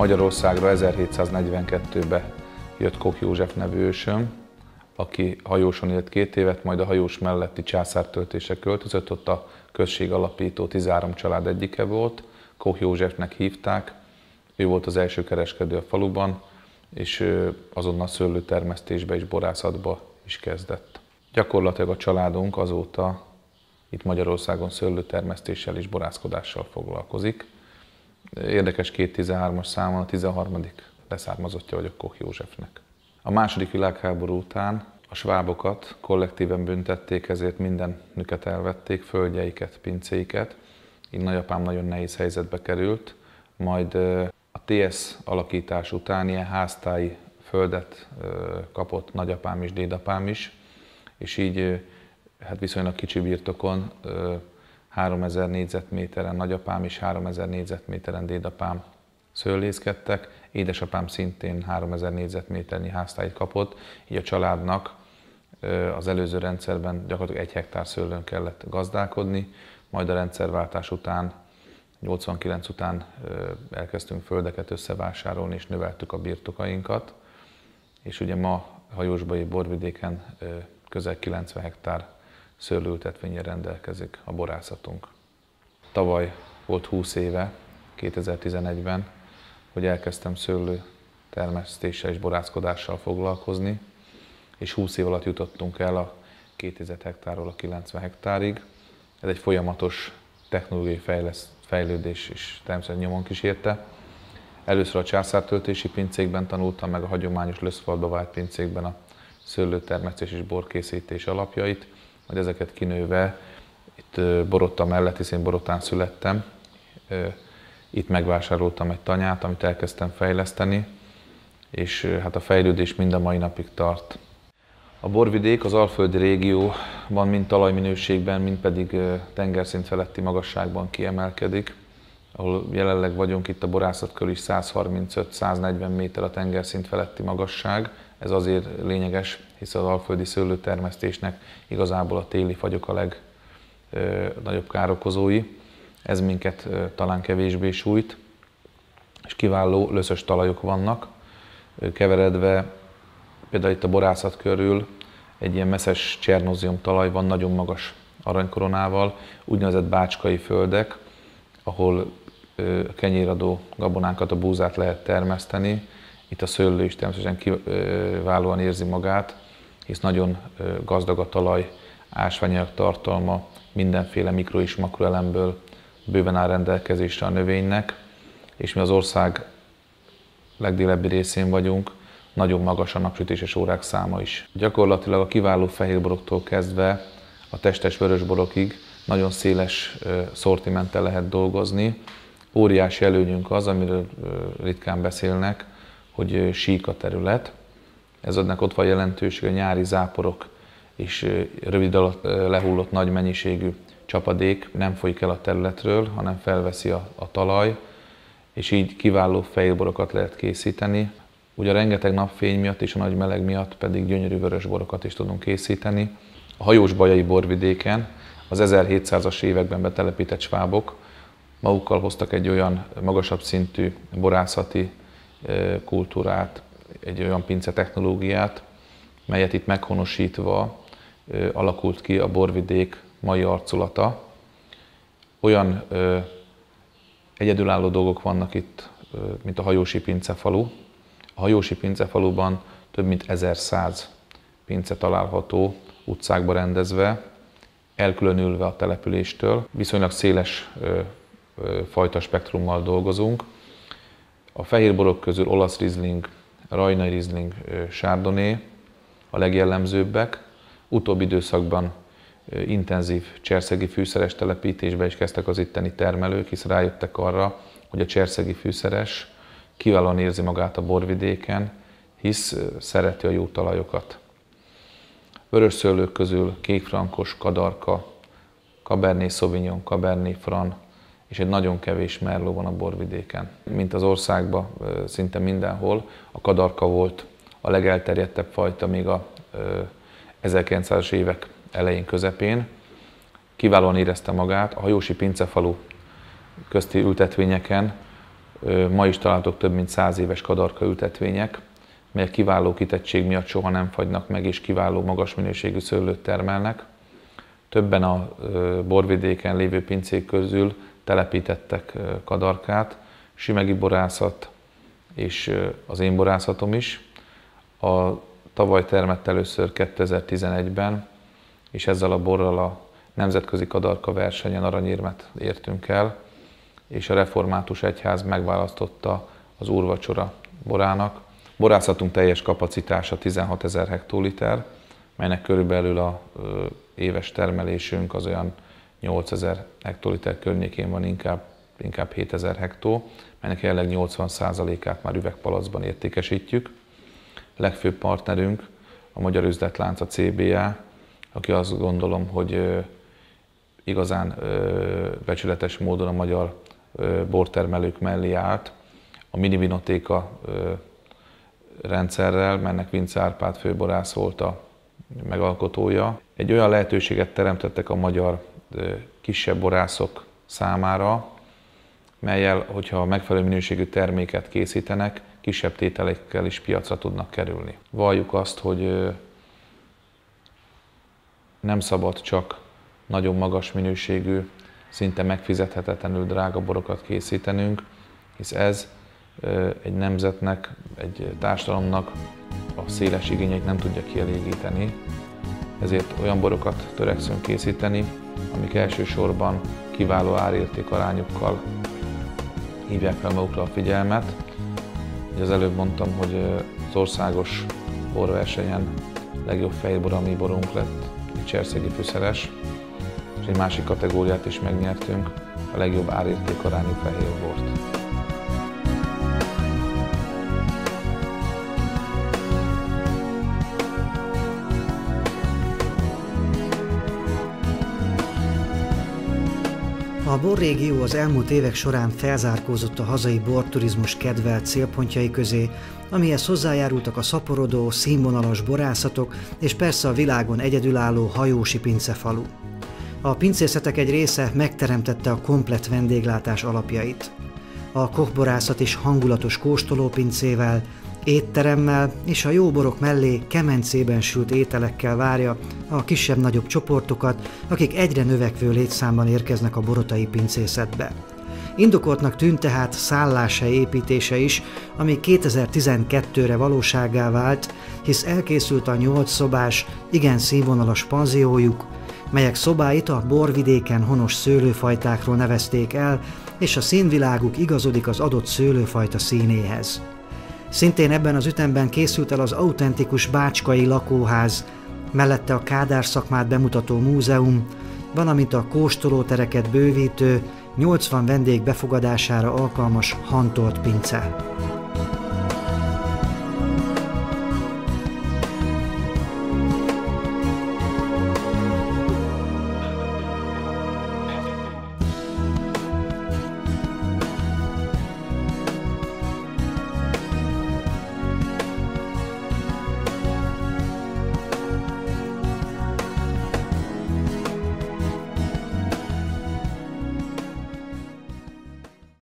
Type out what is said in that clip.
Magyarországra 1742-ben jött Koch József nevű ősöm, aki hajóson élt 2 évet, majd a hajós melletti császártöltésre költözött, ott a község alapító 13 család egyike volt, Koch Józsefnek hívták, ő volt az első kereskedő a faluban, és azonnal szőlőtermesztésbe és borászatba is kezdett. Gyakorlatilag a családunk azóta itt Magyarországon szőlőtermesztéssel és borászkodással foglalkozik. Érdekes 213-as számon a 13. leszármazottja vagyok Koch Józsefnek. A II. Világháború után a svábokat kollektíven büntették, ezért mindenüket elvették, földjeiket, pincéiket. Így nagyapám nagyon nehéz helyzetbe került, majd a TS alakítás után ilyen háztáji földet kapott nagyapám és dédapám is, és így hát viszonylag kicsi birtokon 3000 négyzetméteren nagyapám és 3000 négyzetméteren dédapám szőlészkedtek. Édesapám szintén 3000 négyzetméternyi háztáit kapott, így a családnak az előző rendszerben gyakorlatilag 1 hektár szőlőn kellett gazdálkodni, majd a rendszerváltás után, 89 után elkezdtünk földeket összevásárolni és növeltük a birtokainkat, és ugye ma Hajósbai borvidéken közel 90 hektár szőlőültetvényen rendelkezik a borászatunk. Tavaly volt 20 éve, 2011-ben, hogy elkezdtem szőlőtermesztéssel és borászkodással foglalkozni, és 20 év alatt jutottunk el a 2000 hektárról a 90 hektárig. Ez egy folyamatos technológiai fejlődés is természetesen nyomon kísérte. Először a császártöltési pincékben tanultam meg a hagyományos löszfalba vált pincékben a szőlőtermesztés és borkészítés alapjait, majd ezeket kinőve itt Borotta mellett, hiszen én Borottán születtem, itt megvásároltam egy tanyát, amit elkezdtem fejleszteni, és hát a fejlődés mind a mai napig tart. A borvidék az alföldi régióban mind talajminőségben, mind pedig tengerszint feletti magasságban kiemelkedik, ahol jelenleg vagyunk, itt a borászat körül is 135-140 méter a tengerszint feletti magasság. Ez azért lényeges, hiszen az alföldi szőlőtermesztésnek igazából a téli fagyok a legnagyobb károkozói. Ez minket talán kevésbé sújt, és kiváló löszös talajok vannak, keveredve például itt a borászat körül egy ilyen messzes csernózium talaj van, nagyon magas aranykoronával, úgynevezett bácskai földek, ahol kenyéradó gabonánkat, a búzát lehet termeszteni. Itt a szőlő is természetesen kiválóan érzi magát, hisz nagyon gazdag a talaj, ásványanyag tartalma, mindenféle mikro- és makroelemből bőven áll rendelkezésre a növénynek, és mi az ország legdélebbi részén vagyunk, nagyon magas a napsütéses órák száma is. Gyakorlatilag a kiváló fehérboroktól kezdve a testes vörösborokig nagyon széles szortimenttel lehet dolgozni. Óriási előnyünk az, amiről ritkán beszélnek, hogy sík a terület. Eznek ott van jelentőség a nyári záporok és rövid alatt lehullott nagy mennyiségű csapadék nem folyik el a területről, hanem felveszi a talaj, és így kiváló fehérborokat lehet készíteni. Ugye a rengeteg napfény miatt és a nagy meleg miatt pedig gyönyörű vörösborokat is tudunk készíteni. A Hajós-bajai borvidéken az 1700-as években betelepített svábok magukkal hoztak egy olyan magasabb szintű borászati kultúrát, egy olyan pince technológiát, melyet itt meghonosítva alakult ki a borvidék mai arculata. Olyan egyedülálló dolgok vannak itt, mint a hajósi pincefalu. A hajósi pincefaluban több mint 1100 pince található, utcákba rendezve, elkülönülve a településtől. Viszonylag széles fajta spektrummal dolgozunk. A fehérborok közül olasz rizling, rajnai rizling, chardonnay a legjellemzőbbek. Utóbbi időszakban intenzív cserszegi fűszeres telepítésbe is kezdtek az itteni termelők, hisz rájöttek arra, hogy a cserszegi fűszeres kiválóan érzi magát a borvidéken, hisz szereti a jó talajokat. Vörös szőlők közül kékfrankos, kadarka, cabernet sauvignon, cabernet franc, és egy nagyon kevés merlot van a borvidéken. Mint az országban szinte mindenhol, a kadarka volt a legelterjedtebb fajta még a 1900-as évek elején, közepén. Kiválóan érezte magát, a hajósi pincefalu közti ültetvényeken Ma is találhatók több mint 100 éves kadarka ültetvények, melyek kiváló kitettség miatt soha nem fagynak meg, és kiváló magas minőségű szőlőt termelnek. Többen a borvidéken lévő pincék közül telepítettek kadarkát, Sümegi borászat és az én borászatom is. Tavaly termett először 2011-ben, és ezzel a borral a nemzetközi kadarka versenyen aranyérmet értünk el, és a református egyház megválasztotta az úrvacsora borának. Borászatunk teljes kapacitása 16 000 hektoliter, melynek körülbelül az éves termelésünk az olyan 8 000 hektoliter környékén van, inkább 7 000 hektó, melynek jelenleg 80%-át már üvegpalacban értékesítjük. Legfőbb partnerünk a Magyar Üzletlánc, a CBA, aki azt gondolom, hogy igazán becsületes módon a magyar bortermelők mellé állt. A Mini Vinotéka rendszerrel, melynek Vince Árpád főborász volt a megalkotója. Egy olyan lehetőséget teremtettek a magyar kisebb borászok számára, mellyel, hogyha megfelelő minőségű terméket készítenek, kisebb tételekkel is piacra tudnak kerülni. Valljuk azt, hogy nem szabad csak nagyon magas minőségű, szinte megfizethetetlenül drága borokat készítenünk, hisz ez egy nemzetnek, egy társadalomnak a széles igényeit nem tudja kielégíteni. Ezért olyan borokat törekszünk készíteni, amik elsősorban kiváló árérték arányokkal hívják fel magukra a figyelmet. Az előbb mondtam, hogy az országos borversenyen legjobb fehérbor a mi borunk lett, egy cserszegi fűszeres, és egy másik kategóriát is megnyertünk, a legjobb árérték arányú fehérbort. A borrégió az elmúlt évek során felzárkózott a hazai borturizmus kedvelt célpontjai közé, amihez hozzájárultak a szaporodó, színvonalas borászatok és persze a világon egyedülálló hajósi pincefalu. A pincészetek egy része megteremtette a komplett vendéglátás alapjait. A kochborászat is hangulatos kóstolópincével, étteremmel és a jó borok mellé kemencében sült ételekkel várja a kisebb-nagyobb csoportokat, akik egyre növekvő létszámban érkeznek a borotai pincészetbe. Indokoltnak tűnt tehát szálláshely építése is, ami 2012-re valósággá vált, hisz elkészült a 8 szobás, igen színvonalas panziójuk, melyek szobáit a borvidéken honos szőlőfajtákról nevezték el, és a színviláguk igazodik az adott szőlőfajta színéhez. Szintén ebben az ütemben készült el az autentikus bácskai lakóház, mellette a Kádár szakmát bemutató múzeum, valamint a kóstolótereket bővítő, 80 vendég befogadására alkalmas hantolt pince.